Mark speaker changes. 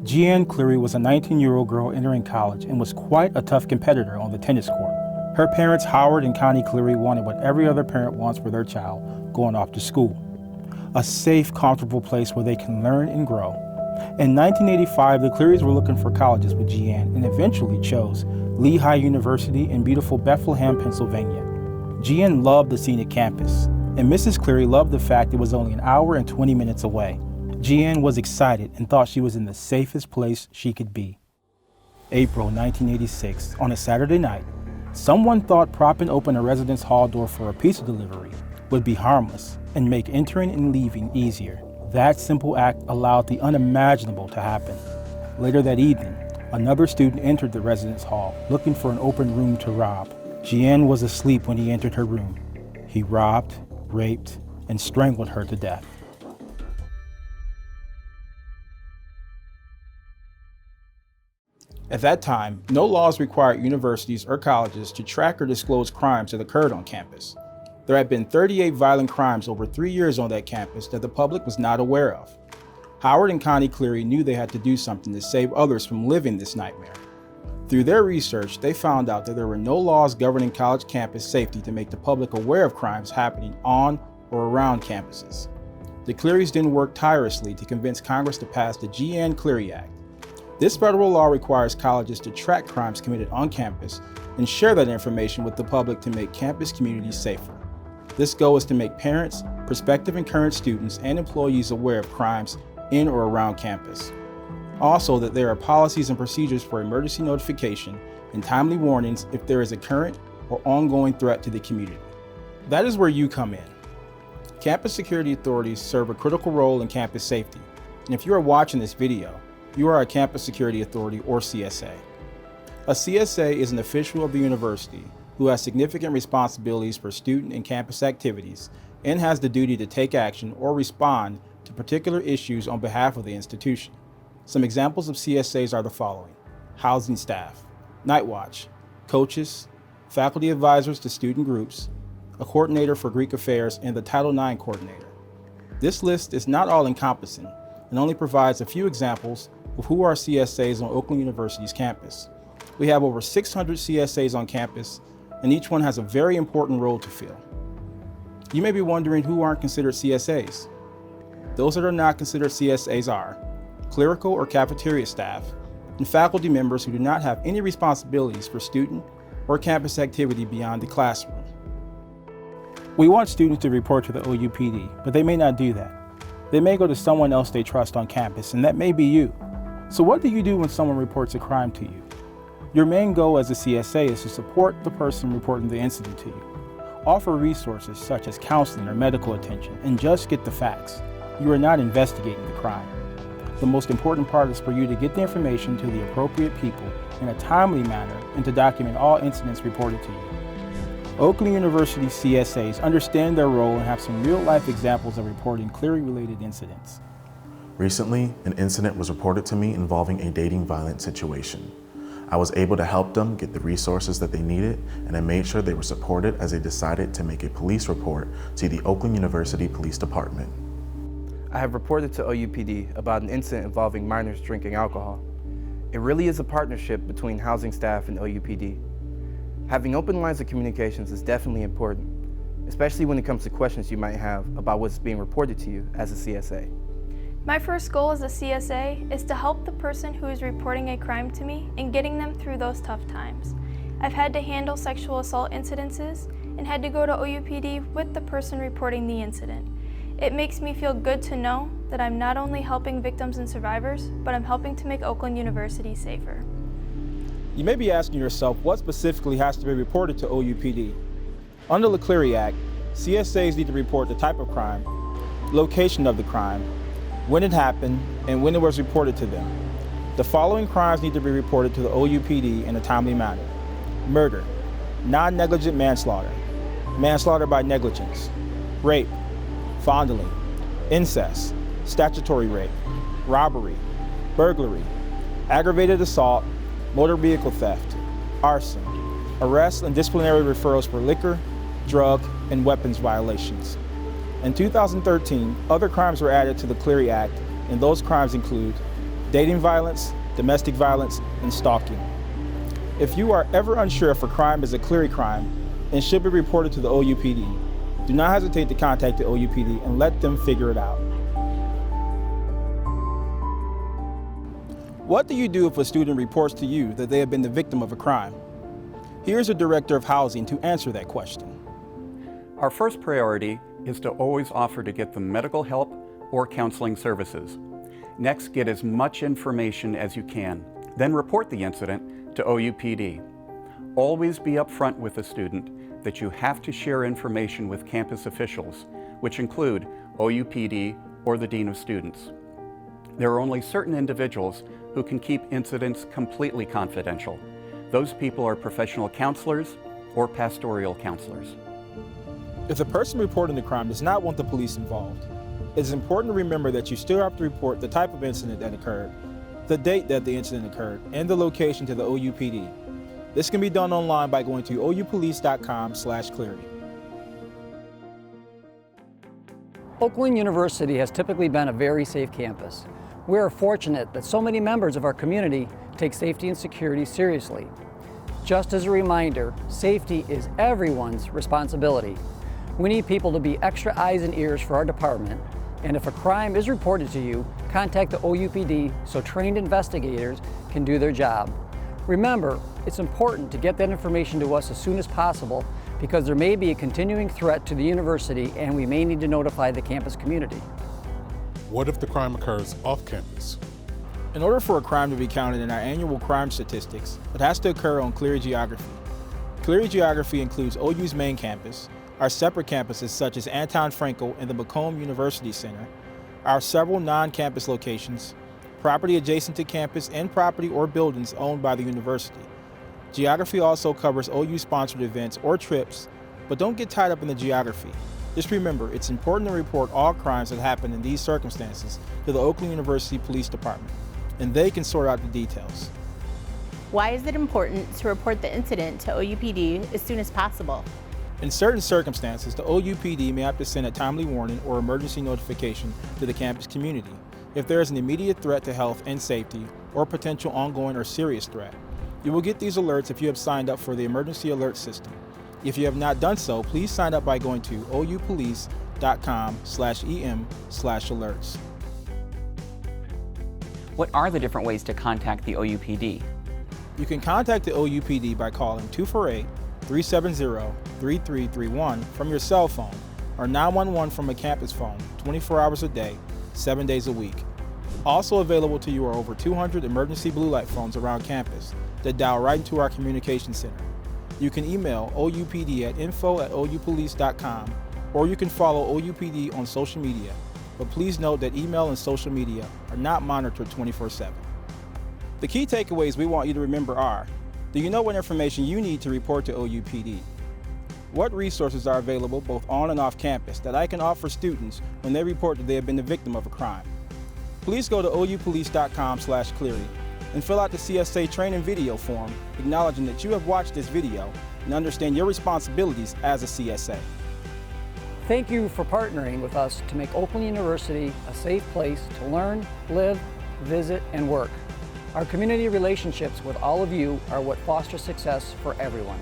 Speaker 1: Jeanne Cleary was a 19-year-old girl entering college and was quite a tough competitor on the tennis court. Her parents, Howard and Connie Cleary, wanted what every other parent wants for their child going off to school. A safe, comfortable place where they can learn and grow. In 1985, the Clearys were looking for colleges with Jeanne and eventually chose Lehigh University in beautiful Bethlehem, Pennsylvania. Jeanne loved the scenic campus, and Mrs. Cleary loved the fact it was only an hour and 20 minutes away. Jeanne was excited and thought she was in the safest place she could be. April 1986, on a Saturday night, someone thought propping open a residence hall door for a pizza delivery would be harmless and make entering and leaving easier. That simple act allowed the unimaginable to happen. Later that evening, another student entered the residence hall looking for an open room to rob. Jeanne was asleep when he entered her room. He robbed, raped, and strangled her to death. At that time, no laws required universities or colleges to track or disclose crimes that occurred on campus. There had been 38 violent crimes over 3 years on that campus that the public was not aware of. Howard and Connie Cleary knew they had to do something to save others from living this nightmare. Through their research, they found out that there were no laws governing college campus safety to make the public aware of crimes happening on or around campuses. The Clearys then worked tirelessly to convince Congress to pass the Jeanne Cleary Act. This federal law requires colleges to track crimes committed on campus and share that information with the public to make campus communities safer. This goal is to make parents, prospective and current students, and employees aware of crimes in or around campus. Also, that there are policies and procedures for emergency notification and timely warnings if there is a current or ongoing threat to the community. That is where you come in. Campus security authorities serve a critical role in campus safety, and if you are watching this video, you are a Campus Security Authority or CSA. A CSA is an official of the university who has significant responsibilities for student and campus activities and has the duty to take action or respond to particular issues on behalf of the institution. Some examples of CSAs are the following: housing staff, night watch, coaches, faculty advisors to student groups, a coordinator for Greek affairs, and the Title IX coordinator. This list is not all-encompassing and only provides a few examples of who are CSAs on Oakland University's campus. We have over 600 CSAs on campus, and each one has a very important role to fill. You may be wondering who aren't considered CSAs. Those that are not considered CSAs are clerical or cafeteria staff, and faculty members who do not have any responsibilities for student or campus activity beyond the classroom. We want students to report to the OUPD, but they may not do that. They may go to someone else they trust on campus, and that may be you. So what do you do when someone reports a crime to you? Your main goal as a CSA is to support the person reporting the incident to you. Offer resources such as counseling or medical attention, and just get the facts. You are not investigating the crime. The most important part is for you to get the information to the appropriate people in a timely manner and to document all incidents reported to you. Oakland University CSAs understand their role and have some real-life examples of reporting Cleary-related incidents.
Speaker 2: Recently, an incident was reported to me involving a dating violence situation. I was able to help them get the resources that they needed, and I made sure they were supported as they decided to make a police report to the Oakland University Police Department.
Speaker 3: I have reported to OUPD about an incident involving minors drinking alcohol. It really is a partnership between housing staff and OUPD. Having open lines of communications is definitely important, especially when it comes to questions you might have about what's being reported to you as a CSA.
Speaker 4: My first goal as a CSA is to help the person who is reporting a crime to me and getting them through those tough times. I've had to handle sexual assault incidences and had to go to OUPD with the person reporting the incident. It makes me feel good to know that I'm not only helping victims and survivors, but I'm helping to make Oakland University safer.
Speaker 1: You may be asking yourself what specifically has to be reported to OUPD. Under the Cleary Act, CSAs need to report the type of crime, location of the crime, when it happened, and when it was reported to them. The following crimes need to be reported to the OUPD in a timely manner: murder, non-negligent manslaughter, manslaughter by negligence, rape, fondling, incest, statutory rape, robbery, burglary, aggravated assault, motor vehicle theft, arson, arrests and disciplinary referrals for liquor, drug, and weapons violations. In 2013, other crimes were added to the Cleary Act, and those crimes include dating violence, domestic violence, and stalking. If you are ever unsure if a crime is a Clery crime and should be reported to the OUPD, do not hesitate to contact the OUPD and let them figure it out. What do you do if a student reports to you that they have been the victim of a crime? Here's the Director of Housing to answer that question.
Speaker 5: Our first priority is to always offer to get them medical help or counseling services. Next, get as much information as you can. Then report the incident to OUPD. Always be upfront with the student that you have to share information with campus officials, which include OUPD or the Dean of Students. There are only certain individuals who can keep incidents completely confidential. Those people are professional counselors or pastoral counselors.
Speaker 1: If the person reporting the crime does not want the police involved, it is important to remember that you still have to report the type of incident that occurred, the date that the incident occurred, and the location to the OUPD. This can be done online by going to oupolice.com/Clery.
Speaker 6: Oakland University has typically been a very safe campus. We are fortunate that so many members of our community take safety and security seriously. Just as a reminder, safety is everyone's responsibility. We need people to be extra eyes and ears for our department, and if a crime is reported to you, contact the OUPD so trained investigators can do their job. Remember, it's important to get that information to us as soon as possible because there may be a continuing threat to the university and we may need to notify the campus community.
Speaker 7: What if the crime occurs off campus?
Speaker 1: In order for a crime to be counted in our annual crime statistics, it has to occur on Clery geography. Clery geography includes OU's main campus, our separate campuses such as Anton Frankel and the Macomb University Center, our several non-campus locations, property adjacent to campus, and property or buildings owned by the university. Geography also covers OU-sponsored events or trips, but don't get tied up in the geography. Just remember, it's important to report all crimes that happen in these circumstances to the Oakland University Police Department, and they can sort out the details.
Speaker 8: Why is it important to report the incident to OUPD as soon as possible?
Speaker 1: In certain circumstances, the OUPD may have to send a timely warning or emergency notification to the campus community if there is an immediate threat to health and safety or potential ongoing or serious threat. You will get these alerts if you have signed up for the emergency alert system. If you have not done so, please sign up by going to oupolice.com/em/alerts.
Speaker 9: What are the different ways to contact the OUPD?
Speaker 1: You can contact the OUPD by calling 248-370-3331 from your cell phone or 911 from a campus phone 24 hours a day, 7 days a week. Also available to you are over 200 emergency blue light phones around campus that dial right into our communication center. You can email OUPD at info@oupolice.com or you can follow OUPD on social media, but please note that email and social media are not monitored 24/7. The key takeaways we want you to remember are: do you know what information you need to report to OUPD? What resources are available both on and off campus that I can offer students when they report that they have been the victim of a crime? Please go to oupolice.com/Clery and fill out the CSA training video form acknowledging that you have watched this video and understand your responsibilities as a CSA.
Speaker 6: Thank you for partnering with us to make Oakland University a safe place to learn, live, visit, and work. Our community relationships with all of you are what foster success for everyone.